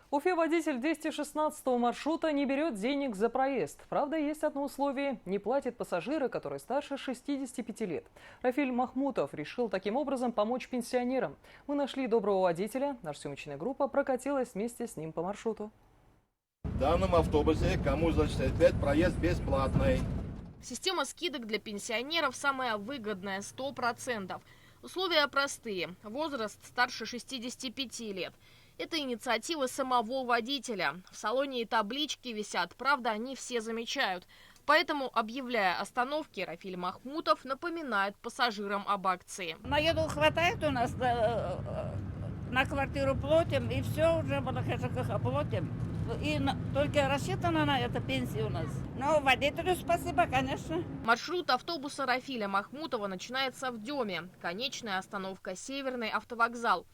В Уфе водитель 216-го маршрута не берет денег за проезд. Правда, есть одно условие – не платит пассажиры, которые старше 65 лет. Рафиль Махмутов решил таким образом помочь пенсионерам. Мы нашли доброго водителя, наша съемочная группа прокатилась вместе с ним по маршруту. В данном автобусе кому за 65 проезд бесплатный. Система скидок для пенсионеров самая выгодная – 100%. Условия простые. Возраст старше 65 лет. Это инициатива самого водителя. В салоне и таблички висят, правда, они все замечают. Поэтому, объявляя остановки, Рафиль Махмутов напоминает пассажирам об акции. На еду хватает у нас, на квартиру платим, и все уже платим. И только рассчитана на это пенсия у нас. Но водителю спасибо, конечно. Маршрут автобуса Рафиля Махмутова начинается в Деме. Конечная остановка Северный автовокзал.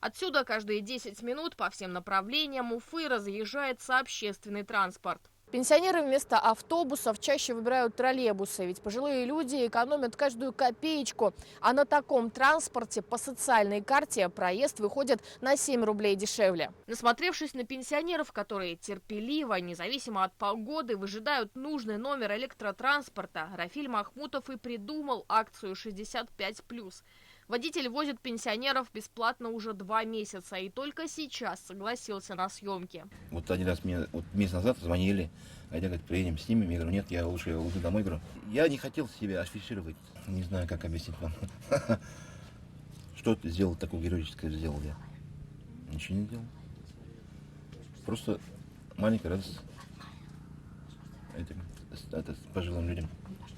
Отсюда каждые 10 минут по всем направлениям Уфы разъезжается общественный транспорт. Пенсионеры вместо автобусов чаще выбирают троллейбусы, ведь пожилые люди экономят каждую копеечку. А на таком транспорте по социальной карте проезд выходит на 7 рублей дешевле. Насмотревшись на пенсионеров, которые терпеливо, независимо от погоды, выжидают нужный номер электротранспорта, Рафиль Махмутов и придумал акцию 65+. Водитель возит пенсионеров бесплатно уже 2 месяца и только сейчас согласился на съемки. Вот один раз мне месяц назад звонили, я говорю, приедем, снимем. Я говорю, нет, я лучше уйду домой. Говорю, я не хотел себя афишировать. Не знаю, как объяснить вам. Что ты сделал такое героическое, сделал я? Ничего не делал. Просто маленькая радость пожилым людям.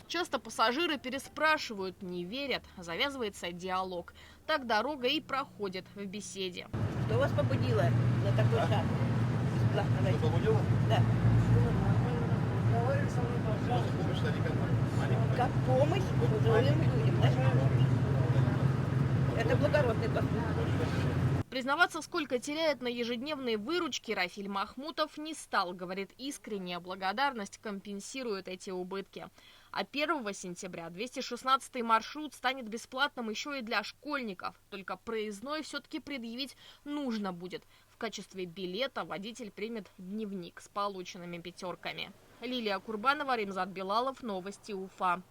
Часто пассажиры переспрашивают, не верят, завязывается диалог. Так дорога и проходит в беседе. Что вас побудило на такой шаг? Бесплатно дойти? Побудило? Да. Как помощь пожилым людям, да? Это благородный поступок. Признаваться, сколько теряет на ежедневной выручке, Рафиль Махмутов не стал. Говорит, искренняя благодарность компенсирует эти убытки. А 1 сентября 216-й маршрут станет бесплатным еще и для школьников. Только проездной все-таки предъявить нужно будет. В качестве билета водитель примет дневник с полученными пятерками. Лилия Курбанова, Римзат Билалов, Новости Уфа.